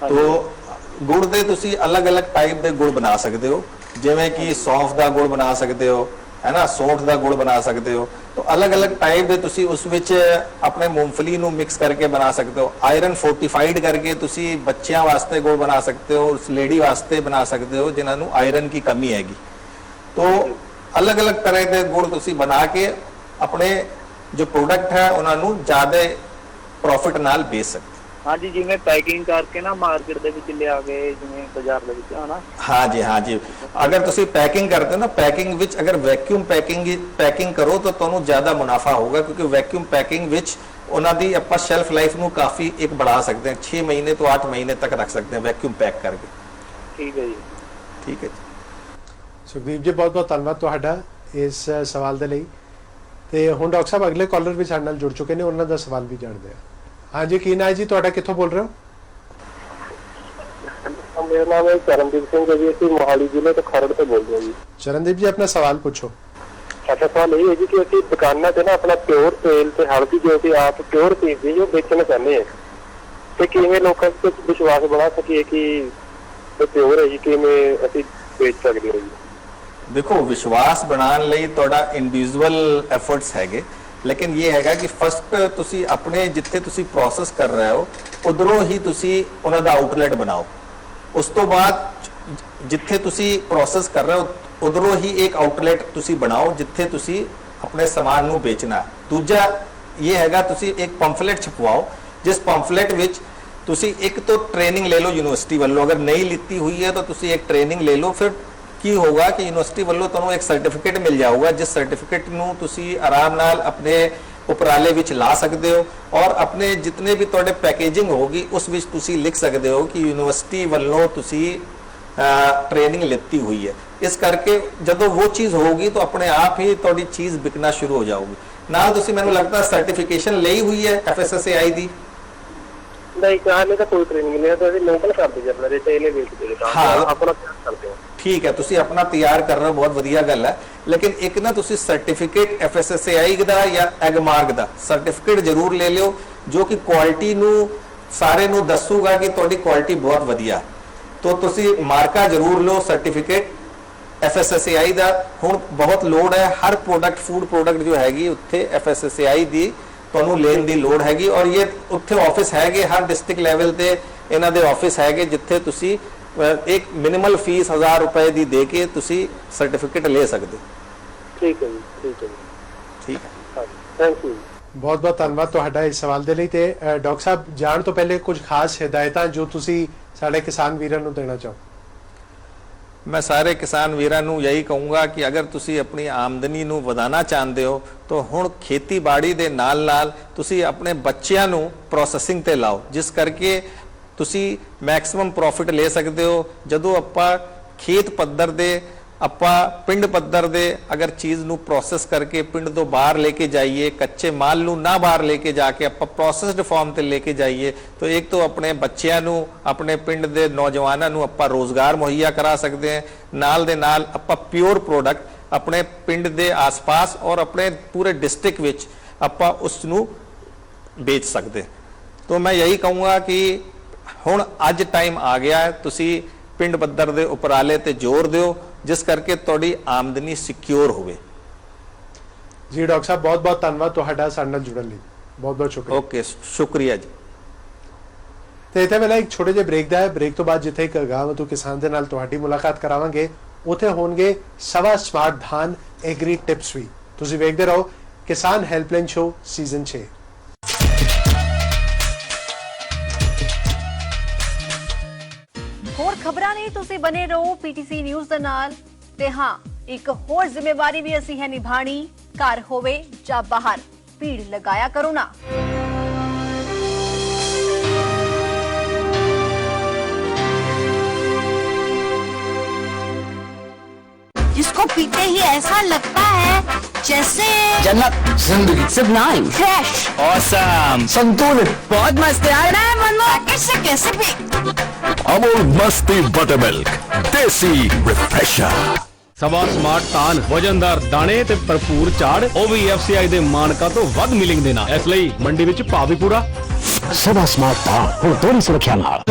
ਤੋ ਗੁੜ ਦੇ ਤੁਸੀਂ ਅਲੱਗ-ਅਲੱਗ ਟਾਈਪ ਦੇ ਗੁੜ ਬਣਾ ਸਕਦੇ ਹੋ, ਜਿਵੇਂ ਕਿ ਸੌਂਫ ਦਾ ਗੁੜ ਬਣਾ ਸਕਦੇ ਹੋ, ਹੈ ਨਾ, ਸੌਂਠ ਦਾ ਗੁੜ ਬਣਾ ਸਕਦੇ ਹੋ। ਤੋ ਅਲੱਗ-ਅਲੱਗ ਟਾਈਪ ਦੇ ਤੁਸੀਂ ਉਸ ਵਿੱਚ ਆਪਣੇ ਮੂੰਗਫਲੀ ਨੂੰ ਮਿਕਸ ਕਰਕੇ ਬਣਾ ਸਕਦੇ ਹੋ। ਆਇਰਨ ਫੋਰਟੀਫਾਈਡ ਕਰਕੇ ਤੁਸੀਂ ਬੱਚਿਆਂ ਵਾਸਤੇ ਗੁੜ ਬਣਾ ਸਕਦੇ ਹੋ, ਉਸ ਲੇਡੀ ਵਾਸਤੇ ਬਣਾ ਸਕਦੇ ਹੋ ਜਿਨ੍ਹਾਂ ਨੂੰ ਆਇਰਨ ਦੀ ਕਮੀ ਹੈਗੀ। ਤੋ अलग-अलग तरह के गुड़ तुसी बना के अपने जो प्रोडक्ट है उन्होंने ज्यादा प्रॉफिट नाल बेच सकते। हाँ जी, जिवें पैकिंग करके ना मार्केट दे विच लिया के जिवें बाजार दे विच, है ना। हाँ जी अगर तुसी पैकिंग करते हो ना, पैकिंग विच अगर वैक्यूम पैकिंग करो तो तुहानू ज्यादा मुनाफा होगा, क्योंकि वैक्यूम पैकिंग विच उन्हां दी आपां शेल्फ लाइफ नू काफी एक बढ़ा सकते हैं, 6 महीने तो 8 महीने तक रख सकते हैं वैक्यूम पैक करके। ठीक है जी, ठीक है जी। ਸੁਖਦੀਪ ਜੀ ਬਹੁਤ ਬਹੁਤ ਧੰਨਵਾਦ ਤੁਹਾਡਾ ਇਸ ਸਵਾਲ ਦੇ ਲਈ। ਤੇ ਹੁਣ ਡਾਕਟਰ ਸਾਹਿਬ ਅਗਲੇ ਕਾਲਰ ਵੀ ਸਾਡੇ ਨਾਲ ਜੁੜ ਚੁੱਕੇ ਨੇ, ਉਹਨਾਂ ਦਾ ਸਵਾਲ ਵੀ ਜਾਣਦੇ ਹਾਂ। ਹਾਂਜੀ, ਕੀ ਨਾਂ ਹੈ ਜੀ ਤੁਹਾਡਾ, ਕਿੱਥੋਂ ਬੋਲ ਰਹੇ ਹੋ? ਮੇਰਾ ਨਾਮ ਹੈ ਚਰਨਦੀਪ ਸਿੰਘ ਜੀ, ਅਸੀਂ ਮੋਹਾਲੀ ਜ਼ਿਲ੍ਹੇ ਤੋਂ ਖਰੜ ਤੋਂ ਬੋਲਦੇ ਹਾਂ ਜੀ। ਚਰਨਦੀਪ ਜੀ ਆਪਣਾ ਸਵਾਲ ਪੁੱਛੋ। ਸਾਡਾ ਸਵਾਲ ਇਹ ਹੈ ਜੀ ਕਿ ਅਸੀਂ ਦੁਕਾਨਾਂ ਤੇ ਨਾ ਆਪਣਾ ਪਿਓਰ ਤੇਲ ਤੇ ਹਲਦੀ ਜੋ ਕਿ ਆਪ ਪਿਓਰ ਪੀਂਦੇ ਜੋ ਵੇਚਣਾ ਚਾਹੁੰਦੇ ਹਾਂ, ਤੇ ਕਿਵੇਂ ਲੋਕਾਂ ਵਿੱਚ ਵਿਸ਼ਵਾਸ ਬਣਾ ਸਕੀਏ ਕਿ ਇਹ ਪਿਓਰ ਹੈ ਜੀ, ਕਿਵੇਂ ਅਸੀਂ ਵੇਚ ਸਕਦੇ ਹਾਂ ਜੀ? देखो विश्वास बनाने ਲਈ ਤੁਹਾਡਾ ਇੰਡੀਵਿਜੂਅਲ ਐਫਰਟਸ ਹੈਗੇ, ਲੇਕਿਨ ਇਹ ਹੈਗਾ ਕਿ ਫਸਟ ਤੁਸੀਂ ਆਪਣੇ ਜਿੱਥੇ ਤੁਸੀਂ ਪ੍ਰੋਸੈਸ ਕਰ ਰਹੇ ਹੋ ਉਧਰੋਂ ਹੀ ਤੁਸੀਂ ਉਹਨਾਂ ਦਾ ਆਊਟਲੈਟ ਬਣਾਓ। ਉਸ ਤੋਂ ਬਾਅਦ ਜਿੱਥੇ ਤੁਸੀਂ ਪ੍ਰੋਸੈਸ ਕਰ ਰਹੇ ਹੋ ਉਧਰੋਂ ਹੀ ਇੱਕ ਆਊਟਲੈਟ ਤੁਸੀਂ ਬਣਾਓ ਜਿੱਥੇ ਤੁਸੀਂ ਆਪਣੇ ਸਮਾਨ ਨੂੰ ਵੇਚਣਾ। ਦੂਜਾ ਇਹ ਹੈਗਾ ਤੁਸੀਂ ਇੱਕ ਪੰਫਲੇਟ ਛਪਵਾਓ, ਜਿਸ ਪੰਫਲੇਟ ਵਿੱਚ ਤੁਸੀਂ ਇੱਕ ਤੋਂ ਟ੍ਰੇਨਿੰਗ ਲੈ ਲਓ ਯੂਨੀਵਰਸਿਟੀ ਵੱਲੋਂ, ਅਗਰ ਨਹੀਂ ਲਿੱਤੀ ਹੋਈ ਹੈ ਤਾਂ ਤੁਸੀਂ ਇੱਕ ਟ੍ਰੇਨਿੰਗ ਲੈ ਲਓ। ਫਿਰ ਕੀ ਹੋਗਾ ਕਿ ਯੂਨੀਵਰਸਿਟੀ ਵੱਲੋਂ ਤੁਹਾਨੂੰ ਇੱਕ ਸਰਟੀਫਿਕੇਟ ਮਿਲ ਜਾਊਗਾ, ਜਿਸ ਸਰਟੀਫਿਕੇਟ ਨੂੰ ਤੁਸੀਂ ਆਰਾਮ ਨਾਲ ਆਪਣੇ ਉਪਰਾਲੇ ਵਿੱਚ ਲਾ ਸਕਦੇ ਹੋ, ਔਰ ਆਪਣੇ ਜਿੰਨੇ ਵੀ ਤੁਹਾਡੇ ਪੈਕੇਜਿੰਗ ਹੋਗੀ ਉਸ ਵਿੱਚ ਤੁਸੀਂ ਲਿਖ ਸਕਦੇ ਹੋ ਕਿ ਯੂਨੀਵਰਸਿਟੀ ਵੱਲੋਂ ਤੁਸੀਂ ਟ੍ਰੇਨਿੰਗ ਲਿੱਤੀ ਹੋਈ ਹੈ। ਇਸ ਕਰਕੇ ਜਦੋਂ ਉਹ ਚੀਜ਼ ਹੋਊਗੀ ਤਾਂ ਆਪਣੇ ਆਪ ਹੀ ਤੁਹਾਡੀ ਚੀਜ਼ ਵਿਕਣਾ ਸ਼ੁਰੂ ਹੋ ਜਾਊਗੀ। ਨਾਲ ਤੁਸੀਂ ਮੈਨੂੰ ਲੱਗਦਾ ਸਰਟੀਫਿਕੇਸ਼ਨ ਲਈ ਹੋਈ ਹੈ FSSAI ਦੀ? ਨਹੀਂ, ਕਹਾਣੀ ਤਾਂ ਕੋਈ ਟ੍ਰੇਨਿੰਗ ਨਹੀਂ ਹੈ, ਤਾਂ ਅਸੀਂ ਲੋਕਲ ਕਰਦੇ ਜੀ, ਆਪਣਾ ਰਿਟੇਲ ਵੇਚਦੇ ਹਾਂ, ਆਪਣਾ ਤਿਆਰ ਕਰਦੇ ਹਾਂ। ਠੀਕ ਹੈ, ਤੁਸੀਂ ਆਪਣਾ ਤਿਆਰ ਕਰ ਰਹੇ ਹੋ, ਬਹੁਤ ਵਧੀਆ ਗੱਲ ਹੈ, ਲੇਕਿਨ ਇੱਕ ਨਾ ਤੁਸੀਂ ਸਰਟੀਫਿਕੇਟ FSSAI ਦਾ ਜਾਂ ਐਗਮਾਰਕ ਦਾ ਸਰਟੀਫਿਕੇਟ ਜ਼ਰੂਰ ਲੈ ਲਿਓ, ਜੋ ਕਿ ਕੁਆਲਿਟੀ ਨੂੰ ਸਾਰੇ ਨੂੰ ਦੱਸੂਗਾ ਕਿ ਤੁਹਾਡੀ ਕੁਆਲਿਟੀ ਬਹੁਤ ਵਧੀਆ। तो ਤੁਸੀਂ ਮਾਰਕਾ ਜ਼ਰੂਰ ਲਓ ਸਰਟੀਫਿਕੇਟ FSSAI ਦਾ। ਹੁਣ ਬਹੁਤ ਲੋੜ ਹੈ ਹਰ ਪ੍ਰੋਡਕਟ ਫੂਡ ਪ੍ਰੋਡਕਟ ਜੋ ਹੈਗੀ ਉੱਥੇ FSSAI ਦੀ ਤੁਹਾਨੂੰ ਲੈਣ ਦੀ ਲੋੜ ਹੈਗੀ, ਔਰ ਇਹ ਉੱਥੇ ਆਫਿਸ ਹੈਗੇ ਹਰ ਡਿਸਟ੍ਰਿਕਟ ਲੈਵਲ ਤੇ ਇਹਨਾਂ ਦੇ ਆਫਿਸ ਹੈਗੇ ਜਿੱਥੇ ਤੁਸੀਂ ਇੱਕ ਮਿਨੀਮਲ ਫੀਸ 1000 ਰੁਪਏ ਦੀ ਦੇ ਕੇ ਤੁਸੀਂ ਸਰਟੀਫਿਕੇਟ ਲੈ ਸਕਦੇ। ਠੀਕ ਹੈ ਜੀ, ਠੀਕ ਹੈ ਜੀ, ਠੀਕ ਹੈ, ਥੈਂਕ ਯੂ। ਬਹੁਤ ਬਹੁਤ ਧੰਨਵਾਦ ਤੁਹਾਡਾ ਇਸ ਸਵਾਲ ਦੇ ਲਈ। ਤੇ ਡਾਕਟਰ ਸਾਹਿਬ ਜਾਣ ਤੋਂ ਪਹਿਲੇ ਕੁਝ ਖਾਸ ਹਦਾਇਤਾਂ ਜੋ ਤੁਸੀਂ ਸਾਡੇ ਕਿਸਾਨ ਵੀਰਾਂ ਨੂੰ ਦੇਣਾ ਚਾਹੋ? मैं सारे किसान वीरां ਨੂੰ यही कहूँगा कि अगर ਤੁਸੀਂ ਆਪਣੀ ਆਮਦਨੀ ਨੂੰ ਵਧਾਉਣਾ ਚਾਹੁੰਦੇ ਹੋ ਤਾਂ ਹੁਣ ਖੇਤੀਬਾੜੀ ਦੇ ਨਾਲ ਨਾਲ ਤੁਸੀਂ ਆਪਣੇ ਬੱਚਿਆਂ ਨੂੰ ਪ੍ਰੋਸੈਸਿੰਗ ਤੇ ਲਾਓ, ਜਿਸ ਕਰਕੇ ਤੁਸੀਂ ਮੈਕਸਿਮਮ ਪ੍ਰੋਫਿਟ ਲੈ ਸਕਦੇ ਹੋ। ਜਦੋਂ ਆਪਾਂ ਖੇਤ ਪੱਧਰ ਦੇ ਆਪਾਂ ਪਿੰਡ ਪੱਧਰ ਦੇ ਅਗਰ ਚੀਜ਼ ਨੂੰ ਪ੍ਰੋਸੈਸ ਕਰਕੇ ਪਿੰਡ ਤੋਂ ਬਾਹਰ ਲੈ ਕੇ ਜਾਈਏ, ਕੱਚੇ ਮਾਲ ਨੂੰ ਨਾ ਬਾਹਰ ਲੈ ਕੇ ਜਾ ਕੇ ਆਪਾਂ ਪ੍ਰੋਸੈਸਡ ਫਾਰਮ ਤੇ ਲੈ ਕੇ ਜਾਈਏ ਤਾਂ ਇੱਕ ਤਾਂ ਆਪਣੇ ਬੱਚਿਆਂ ਨੂੰ ਆਪਣੇ ਪਿੰਡ ਦੇ ਨੌਜਵਾਨਾਂ ਨੂੰ ਆਪਾਂ ਰੋਜ਼ਗਾਰ ਮੁਹੱਈਆ ਕਰਾ ਸਕਦੇ ਹਾਂ, ਨਾਲ ਦੇ ਨਾਲ ਆਪਾਂ ਪਿਓਰ ਪ੍ਰੋਡਕਟ ਆਪਣੇ ਪਿੰਡ ਦੇ ਆਸ-ਪਾਸ ਔਰ ਆਪਣੇ ਪੂਰੇ ਡਿਸਟ੍ਰਿਕਟ ਵਿੱਚ ਆਪਾਂ ਉਸ ਨੂੰ ਵੇਚ ਸਕਦੇ। ਤਾਂ ਮੈਂ ਯਹੀ ਕਹੂੰਗਾ ਕਿ ਹੁਣ ਅੱਜ ਟਾਈਮ ਆ ਗਿਆ ਹੈ, ਤੁਸੀਂ ਪਿੰਡ ਪੱਧਰ ਦੇ ਉਪਰਾਲੇ ਤੇ ਜ਼ੋਰ ਦਿਓ ਜਿਸ ਕਰਕੇ ਤੁਹਾਡੀ ਆਮਦਨੀ ਸਿਕਿਉਰ ਹੋਵੇ। ਜੀ ਡਾਕਟਰ ਸਾਹਿਬ ਬਹੁਤ ਬਹੁਤ ਧੰਨਵਾਦ ਤੁਹਾਡਾ ਸਾਡੇ ਨਾਲ ਜੁੜਨ ਲਈ, ਬਹੁਤ ਬਹੁਤ ਸ਼ੁਕਰੀਆ। ਓਕੇ, ਸ਼ੁਕਰੀਆ ਜੀ। ਤੇ ਇੱਥੇ ਵੇਲੇ ਇੱਕ ਛੋਟੇ ਜਿਹੇ ਬ੍ਰੇਕ ਦਾ ਹੈ। ਬ੍ਰੇਕ ਤੋਂ ਬਾਅਦ ਜਿੱਥੇ ਇੱਕ ਗਾਂਵਤੂ ਕਿਸਾਨ ਦੇ ਨਾਲ ਤੁਹਾਡੀ ਮੁਲਾਕਾਤ ਕਰਾਵਾਂਗੇ, ਉੱਥੇ ਹੋਣਗੇ ਸਵਾ ਸਮਾਰਟ ਧਾਨ ਐਗਰੀ ਟਿਪਸ ਵੀ। ਤੁਸੀਂ ਵੇਖਦੇ ਰਹੋ ਕਿਸਾਨ ਹੈਲਪਲਾਈਨ ਸ਼ੋ ਸੀਜ਼ਨ 6। ਹੋਰ ਖਬਰਾਂ ਨਹੀਂ, ਤੁਸੀਂ ਬਨੇ ਰਹੋ PTC ਨਿਊਜ਼ ਦੇ ਨਾਲ। ਤੇ ਹਾਂ, ਇੱਕ ਹੋਰ ਜ਼ਿੰਮੇਵਾਰੀ ਵੀ ਅਸੀਂ ਹੈ ਨਿਭਾਣੀ, ਘਰ ਹੋਵੇ ਜਾਂ ਬਾਹਰ ਭੀੜ ਲਗਾਇਆ ਕਰੋ ਨਾ। जिसको पीते ही ऐसा लगता है जैसे जन्नत, जिंदगी, सुबनाइन, फ्रेश, ऑसम, संतुलित, बहुत मस्त यार। ऐसे कैसे भी अमूल मस्ती बटर मिल्क, देसी रिफ्रेशर। ਸਭਾ ਸਮਾਰਟ ਤਾਨ ਵਜਨਦਾਰ ਦਾਣੇ ਤੇ ਭਰਪੂਰ ਝਾੜ ਉਹ ਵੀ FCI ਦੇ ਮਾਨਕਾਂ ਤੋਂ ਵੱਧ ਮਿਲਿੰਗ ਦੇ ਨਾਲ। ਇਸ ਲਈ ਮੰਡੀ ਵਿੱਚ ਭਾਅ ਵੀ ਪੂਰਾ। सदा स्मार्ट था हुण थोड़ी सुरक्षा नाल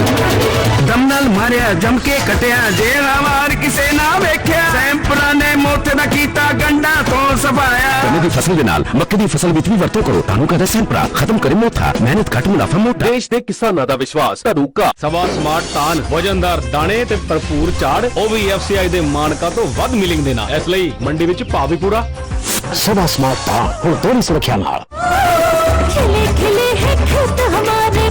दम नाल मारिया जम के कटिया जेल वार किसे ना वेख्या सैंपरां ने मोथे दा कीता गंडा तो सफाया गन्ने दी फसल दे नाल मक्के दी फसल विच भी वरतो करो तानू कहदा सैंपरा खत्म करे मोथा मेहनत घट मुनाफा मोटा। ਦੇਸ਼ ਦੇ ਕਿਸਾਨਾਂ ਦਾ ਵਿਸ਼ਵਾਸ ਧਰੂਕਾ। ਸਭਾ ਸਮਾਰਟ ਤਾਨ ਵਜਨਦਾਰ ਦਾਣੇ ਤੇ ਭਰਪੂਰ ਝਾੜ ਉਹ ਵੀ FCI ਦੇ ਮਾਨਕਾਂ ਤੋਂ ਵੱਧ ਮਿਲਿੰਗ ਦੇ ਨਾਲ। ਇਸ ਲਈ ਮੰਡੀ ਵਿੱਚ ਭਾਅ ਵੀ ਪੂਰਾ। सदा स्मार्ट था हुण थोड़ी सुरक्षा नाल खिले खिले है खेत हमारे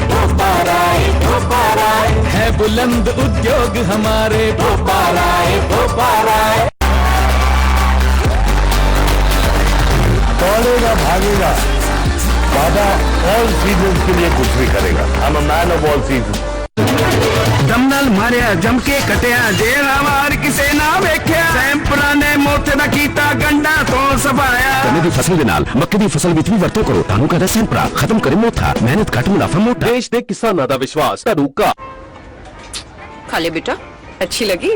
भोपाराए है बुलंद उद्योग हमारे भोपाराए भोपाराए। दौड़ेगा भागेगा वादा ऑल सीजन के लिए कुछ भी करेगा। I am a man of all season. दम नाल मारिया जम के कटिया जेल वार किसे ना वेख्या सैंपरां ने मोथे दा कीता गंडा तो सफाया गन्ने दी फसल दे नाल मक्के दी फसल विच भी वरतो करो तानू कहदा सैंपरा खत्म करे मोथा मेहनत घट मुनाफा मोटा। ਦੇਸ਼ ਦੇ ਕਿਸਾਨਾਂ ਦਾ ਵਿਸ਼ਵਾਸ ਧਰੂਕਾ। खा ले बेटा, अच्छी लगी?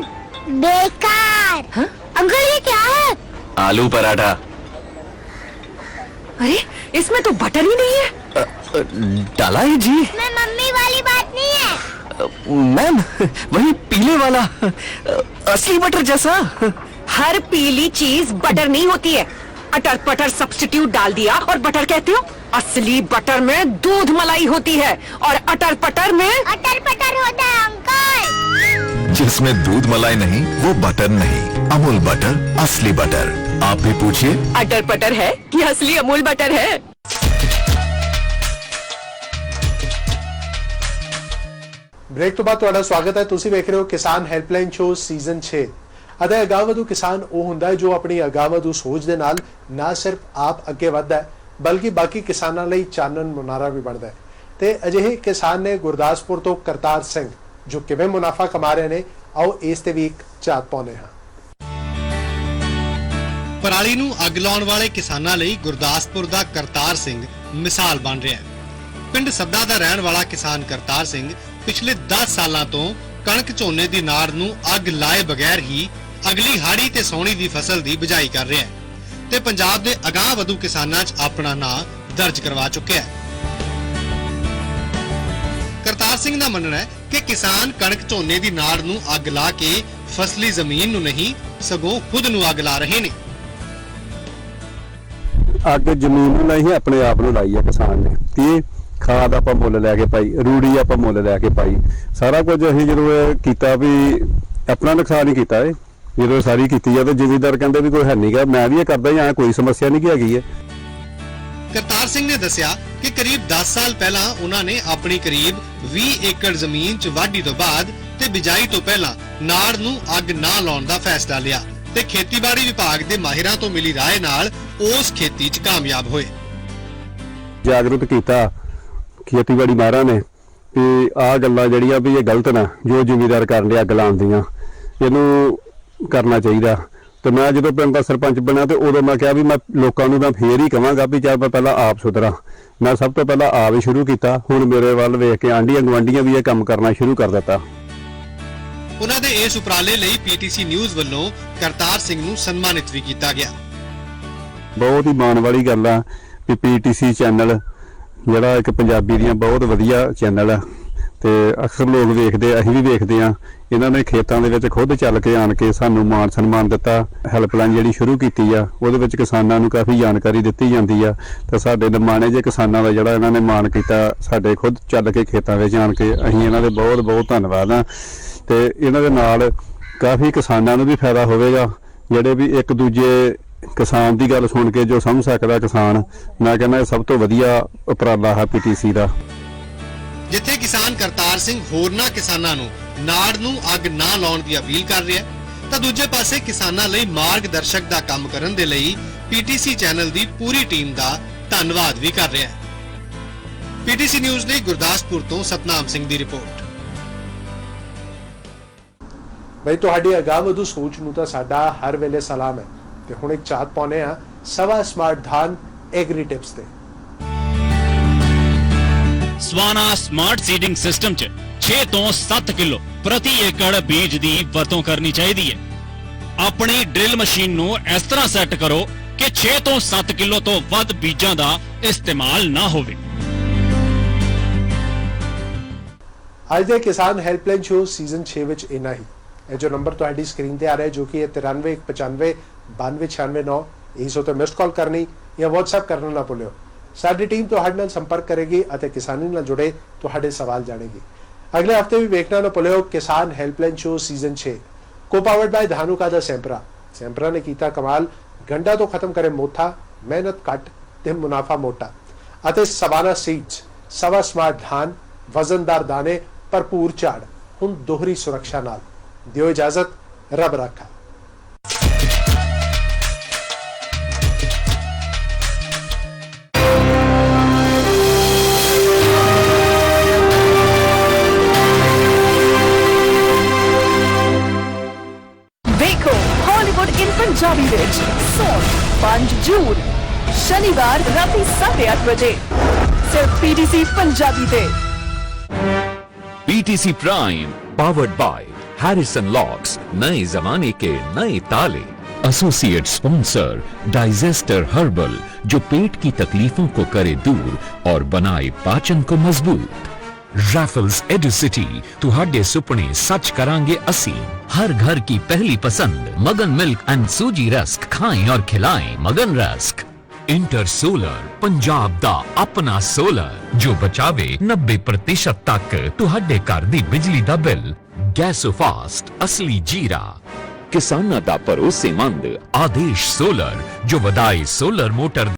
बेकार। हाँ? अंकल ये क्या है? आलू पराठा। अरे इसमें तो बटर ही नहीं है। डाला है जी मैं मम्मी वाली बात नहीं है। मैम वही पीले वाला असली बटर जैसा। हर पीली चीज बटर नहीं होती है। अटर पटर सब्स्टिट्यूट डाल दिया और बटर कहते हो? असली बटर में दूध मलाई होती है और अटर पटर में अटर पटर होता है अंकल। जिसमें दूध मलाई नहीं वो बटर नहीं। अमूल बटर, असली बटर। आप भी पूछिए अटर पटर है कि असली अमूल बटर है। ਬ੍ਰੇਕ ਤੋਂ ਬਾਅਦ ਤੁਹਾਡਾ ਸਵਾਗਤ ਹੈ। ਤੁਸੀਂ ਵੇਖ ਰਹੇ ਹੋ ਕਿਸਾਨ ਹੈਲਪਲਾਈਨ ਸ਼ੋ ਸੀਜ਼ਨ 6 ਅਤੇ ਅਗਾਂਹਵਧੂ ਕਿਸਾਨ ਉਹ ਹੁੰਦਾ ਹੈ ਜੋ ਆਪਣੀ ਅਗਾਂਹਵਧੂ ਸੋਚ ਦੇ ਨਾਲ ਨਾ ਸਿਰਫ ਆਪ ਅੱਗੇ ਵੱਧਦਾ ਹੈ ਬਲਕਿ ਬਾਕੀ ਕਿਸਾਨਾਂ ਲਈ ਚਾਨਣ ਮੁਨਾਰਾ ਵੀ ਬਣਦਾ ਹੈ। ਤੇ ਅਜਿਹੇ ਕਿਸਾਨ ਨੇ ਗੁਰਦਾਸਪੁਰ ਤੋਂ ਕਰਤਾਰ ਸਿੰਘ ਜੋ ਕਿਵੇਂ ਮੁਨਾਫਾ ਕਮਾ ਰਹੇ ਨੇ, ਆਓ ਇਸ ਤੇ ਵੀ ਇੱਕ ਝਾਤ ਪਾਉਂਦੇ ਹਾਂ। ਪਰਾਲੀ ਨੂੰ ਅੱਗ ਲਾਉਣ ਵਾਲੇ ਕਿਸਾਨਾਂ ਲਈ ਗੁਰਦਾਸਪੁਰ ਦਾ ਕਰਤਾਰ ਸਿੰਘ ਮਿਸਾਲ ਬਣ ਰਿਹਾ ਹੈ। ਪਿੰਡ ਸੱਦਾ ਦਾ ਰਹਿਣ ਵਾਲਾ ਕਿਸਾਨ ਕਰਤਾਰ ਸਿੰਘ ਪਿਛਲੇ 10 ਸਾਲਾਂ ਤੋਂ ਕਣਕ ਝੋਨੇ ਦੀ ਨਾੜ ਨੂੰ ਅੱਗ ਲਾਏ ਬਗੈਰ ਹੀ ਅਗਲੀ ਹਾੜੀ ਤੇ ਸੌਣੀ ਦੀ ਫਸਲ ਦੀ ਬਿਜਾਈ ਕਰ ਰਿਹਾ ਹੈ ਤੇ ਪੰਜਾਬ ਦੇ ਅਗਾਂਹਵਧੂ ਕਿਸਾਨਾਂ 'ਚ ਆਪਣਾ ਨਾਂ ਦਰਜ ਕਰਵਾ ਚੁੱਕਿਆ ਹੈ। ਕਰਤਾਰ ਸਿੰਘ ਦਾ ਮੰਨਣਾ ਹੈ ਕਿ ਕਿਸਾਨ ਕਣਕ ਝੋਨੇ ਦੀ ਨਾੜ ਨੂੰ ਅੱਗ ਲਾ ਕੇ ਫਸਲੀ ਜ਼ਮੀਨ ਨੂੰ ਨਹੀਂ ਸਗੋਂ ਖੁਦ ਨੂੰ ਅੱਗ ਲਾ ਰਹੇ ਨੇ। ਅੱਗ ਜ਼ਮੀਨ ਨੂੰ ਨਹੀਂ ਆਪਣੇ ਆਪ ਨੂੰ ਲਾਈ ਹੈ ਕਿਸਾਨ ਨੇ। ਤੇ ਖਾਦ ਆਪਾਂ ਮੁੱਲ ਲੈ ਕੇ ਪਾਈ, ਰੂੜੀ ਆਪਾਂ ਮੁੱਲ ਲੈ ਕੇ ਪਾਈ, ਸਾਰਾ ਕੁਝ ਅਸੀਂ ਜਦੋਂ ਇਹ ਕੀਤਾ ਵੀ ਆਪਣਾ ਨੁਕਸਾਨ ਹੀ ਕੀਤਾ ਏ। ਜਦੋਂ ਸਾਰੀ ਕੀਤੀ ਆ ਤਾਂ ਜ਼ਿਮੀਂਦਾਰ ਕਹਿੰਦੇ ਵੀ ਕੋਈ ਹੈ ਨਹੀਂਗਾ, ਮੈਂ ਵੀ ਇਹ ਕਰਦਾ ਹੀ ਆ, ਕੋਈ ਸਮੱਸਿਆ ਨਹੀਂ ਹੈਗੀ ਹੈ। ਕਰਤਾਰ ਸਿੰਘ ਨੇ ਦੱਸਿਆ ਕਿ ਕਰੀਬ 10 ਸਾਲ ਪਹਿਲਾਂ ਉਹਨਾਂ ਨੇ ਆਪਣੀ ਕਰੀਬ 20 ਏਕੜ ਜ਼ਮੀਨ 'ਚ ਵਾਢੀ ਤੋਂ ਬਾਅਦ ਤੇ ਬਿਜਾਈ ਤੋਂ ਪਹਿਲਾਂ ਨਾੜ ਨੂੰ ਅੱਗ ਨਾ ਲਾਉਣ ਦਾ ਫੈਸਲਾ ਲਿਆ ਤੇ ਖੇਤੀਬਾੜੀ ਵਿਭਾਗ ਦੇ ਮਾਹਿਰਾਂ ਤੋਂ ਮਿਲੀ ਰਾਏ ਨਾਲ ਉਸ ਖੇਤੀ 'ਚ ਕਾਮਯਾਬ ਹੋਏ। ਜਾਗਰੂਕ ਕੀਤਾ ਖੇਤੀਬਾੜੀ ਮਾਹਿਰਾਂ ਨੇ ਵੀ ਆਹ ਗੱਲਾਂ ਜਿਹੜੀਆਂ ਵੀ ਇਹ ਗਲਤ ਨੇ, ਜੋ ਜ਼ਿਮੀਂਦਾਰ ਕਰਨ ਦੇ ਅੱਗ ਲਾਉਣ ਦੀਆਂ, ਇਹਨੂੰ ਕਰਨਾ ਚਾਹੀਦਾ। ਤੇ ਮੈਂ ਜਦੋਂ ਪਿੰਡ ਦਾ ਸਰਪੰਚ ਬਣਿਆ ਤੇ ਉਦੋਂ ਮੈਂ ਕਿਹਾ ਵੀ ਮੈਂ ਲੋਕਾਂ ਨੂੰ ਮੈਂ ਫੇਰ ਹੀ ਕਹਾਂਗਾ ਵੀ ਚੱਲ ਮੈਂ ਪਹਿਲਾਂ ਆਪ ਸੁਧਰਾਂ। ਮੈਂ ਸਭ ਤੋਂ ਪਹਿਲਾਂ ਆਪ ਹੀ ਸ਼ੁਰੂ ਕੀਤਾ। ਹੁਣ ਮੇਰੇ ਵੱਲ ਵੇਖ ਕੇ ਆਂਢੀਆਂ ਗੁਆਂਢੀਆਂ ਵੀ ਇਹ ਕੰਮ ਕਰਨਾ ਸ਼ੁਰੂ ਕਰ ਦਿੱਤਾ। ਉਹਨਾਂ ਦੇ ਇਸ ਉਪਰਾਲੇ ਲਈ PTC ਨਿਊਜ਼ ਵੱਲੋਂ ਕਰਤਾਰ ਸਿੰਘ ਨੂੰ ਸਨਮਾਨਿਤ ਵੀ ਕੀਤਾ ਗਿਆ। ਬਹੁਤ ਹੀ ਮਾਣ ਵਾਲੀ ਗੱਲ ਆ ਵੀ PTC ਚੈਨਲ ਜਿਹੜਾ ਇੱਕ ਪੰਜਾਬੀ ਦੀਆਂ ਬਹੁਤ ਵਧੀਆ ਚੈਨਲ ਆ ਤੇ ਅਕਸਰ ਲੋਕ ਵੇਖਦੇ, ਅਸੀਂ ਵੀ ਵੇਖਦੇ ਆ। ਇਹਨਾਂ ਨੇ ਖੇਤਾਂ ਦੇ ਵਿੱਚ ਖੁਦ ਚੱਲ ਕੇ ਆਣ ਕੇ ਸਾਨੂੰ ਮਾਣ ਸਨਮਾਨ ਦਿੱਤਾ। ਹੈਲਪਲਾਈਨ ਜਿਹੜੀ ਸ਼ੁਰੂ ਕੀਤੀ ਆ ਉਹਦੇ ਵਿੱਚ ਕਿਸਾਨਾਂ ਨੂੰ ਕਾਫੀ ਜਾਣਕਾਰੀ ਦਿੱਤੀ ਜਾਂਦੀ ਆ ਤੇ ਸਾਡੇ ਨਿਮਾਣੇ ਜੇ ਕਿਸਾਨਾਂ ਦਾ ਜਿਹੜਾ ਇਹਨਾਂ ਨੇ ਮਾਣ ਕੀਤਾ, ਸਾਡੇ ਖੁਦ ਚੱਲ ਕੇ ਖੇਤਾਂ ਵਿੱਚ ਆਣ ਕੇ, ਅਸੀਂ ਇਹਨਾਂ ਦੇ ਬਹੁਤ ਬਹੁਤ ਧੰਨਵਾਦ ਆ। ਤੇ ਇਹਨਾਂ ਦੇ ਨਾਲ ਕਾਫੀ ਕਿਸਾਨਾਂ ਨੂੰ ਵੀ ਫਾਇਦਾ ਹੋਵੇਗਾ ਜਿਹੜੇ ਵੀ ਇੱਕ ਦੂਜੇ ਕਿਸਾਨ ਦੀ ਗੱਲ ਸੁਣ ਕੇ ਜੋ ਸਮਝ ਸਕਦਾ ਕਿਸਾਨ। ਮੈਂ ਕਹਿੰਦਾ ਇਹ ਸਭ ਤੋਂ ਵਧੀਆ ਉਪਰਾਲਾ ਹੈ PTC ਦਾ। ਜਿੱਥੇ ਕਿਸਾਨ ਕਰਤਾਰ ਸਿੰਘ ਹੋਰਨਾਂ ਕਿਸਾਨਾਂ ਨੂੰ ਨਾੜ ਨੂੰ ਅੱਗ ਨਾ ਲਾਉਣ ਦੀ ਅਪੀਲ ਕਰ ਰਿਹਾ ਤਾਂ ਦੂਜੇ ਪਾਸੇ ਕਿਸਾਨਾਂ ਲਈ ਮਾਰਗਦਰਸ਼ਕ ਦਾ ਕੰਮ ਕਰਨ ਦੇ ਲਈ PTC ਚੈਨਲ ਦੀ ਪੂਰੀ ਟੀਮ ਦਾ ਧੰਨਵਾਦ ਵੀ ਕਰ ਰਿਹਾ ਹੈ। PTC ਨਿਊਜ਼ ਲਈ ਗੁਰਦਾਸਪੁਰ ਤੋਂ ਸਤਨਾਮ ਸਿੰਘ ਦੀ ਰਿਪੋਰਟ। ਬਈ ਤੁਹਾਡੀ ਅਗਾਂਹਵਧੂ ਸੋਚ ਨੂੰ ਤਾਂ ਸਾਡਾ ਹਰ ਵੇਲੇ ਸਲਾਮ ਹੈ ਤੇ ਹੁਣ ਇੱਕ ਝਾਤ ਪਾਉਂਦੇ ਆ सवा स्मार्ट धान एग्री टिप्स ते। ਸਵਾਨਾ ਸਮਾਰਟ ਸੀਡਿੰਗ ਸਿਸਟਮ 'ਚ 6 ਤੋਂ 7 ਕਿਲੋ ਪ੍ਰਤੀ ਏਕੜ ਬੀਜ ਦੀ ਵਰਤੋਂ ਕਰਨੀ ਚਾਹੀਦੀ ਹੈ। ਆਪਣੀ ਡਰਿਲ ਮਸ਼ੀਨ ਨੂੰ ਇਸ ਤਰ੍ਹਾਂ ਸੈੱਟ ਕਰੋ ਕਿ 6 ਤੋਂ 7 ਕਿਲੋ ਤੋਂ ਵੱਧ ਬੀਜਾਂ ਦਾ ਇਸਤੇਮਾਲ ਨਾ ਹੋਵੇ। ਅੱਜ ਦੇ ਕਿਸਾਨ ਹੈਲਪਲਾਈਨ ਸ਼ੋ ਸੀਜ਼ਨ 6 ਵਿੱਚ ਇੰਨਾ ਹੀ। ਇਹ ਜੋ ਨੰਬਰ ਤੁਹਾਡੀ ਸਕਰੀਨ ਤੇ ਆ ਰਿਹਾ ਜੋ ਕਿ 93 195 92 9 ਇਸ ਉਤੇ ਮਿਸਡ ਕਾਲ ਕਰਨੀ ਜਾਂ WhatsApp ਕਰਨਾ ਨਾ ਭੁੱਲਿਓ। ਸਾਡੀ ਟੀਮ ਤੁਹਾਡੇ ਨਾਲ ਸੰਪਰਕ ਕਰੇਗੀ ਅਤੇ ਕਿਸਾਨੀ ਨਾਲ ਜੁੜੇ ਤੁਹਾਡੇ ਸਵਾਲ ਜਾਣੇਗੀ। ਅਗਲੇ ਹਫਤੇ ਵੀ ਵੇਖਣਾ ਨਾ ਭੁੱਲਿਓ ਕਿਸਾਨ ਹੈਲਪਲਾਈਨ ਸ਼ੋ ਸੀਜ਼ਨ 6 ਕੋ ਪਾਵਰਡ ਬਾय ਧਾਨੂਕਾ ਦਾ ਸੈਂਪਰਾ ਨੇ ਕੀਤਾ ਕਮਾਲ। ਗੰਡਾ ਤੋਂ ਖਤਮ ਕਰੇ ਮੋਥਾ, ਮਿਹਨਤ ਘੱਟ ਤੇ ਮੁਨਾਫਾ ਮੋਟਾ ਅਤੇ ਸਵਾਨਾ ਸੀਡਸ ਸਵਾ ਸਮਾਰਟ ਧਾਨ, ਵਜ਼ਨਦਾਰ ਦਾਣੇ, ਭਰਪੂਰ ਝਾੜ, ਹੁਣ ਦੋਹਰੀ ਸੁਰੱਖਿਆ ਨਾਲ। ਦਿਓ ਇਜਾਜ਼ਤ, ਰੱਬ ਰਾਖਾ। देखो हॉलीवुड इन पंजाबी विच सोन 5 जून शनिवार राती 8:30 बजे सिर्फ PTC पंजाबी ते। PTC prime powered by Harrison locks, नए जमाने के नए ताले। एसोसिएट स्पॉन्सर डाइजेस्टर हर्बल, जो पेट की तकलीफों को करे दूर और बनाए पाचन को मजबूत। रैफल्स एडुसिटी, तुहाडे सुपने सच करांगे असी। हर घर की पहली पसंद मगन मिल्क एंड सूजी रस्क, खाएं और खिलाएं मगन रस्क। इंटर सोलर, पंजाब दा अपना सोलर, जो बचावे 90% तक तुहाडे घर दी बिजली दा बिल। गैसोफास्ट असली जीरा, किसाना दा भरोसेमंद आदेश सोलर, जो वधाए सोलर मोटर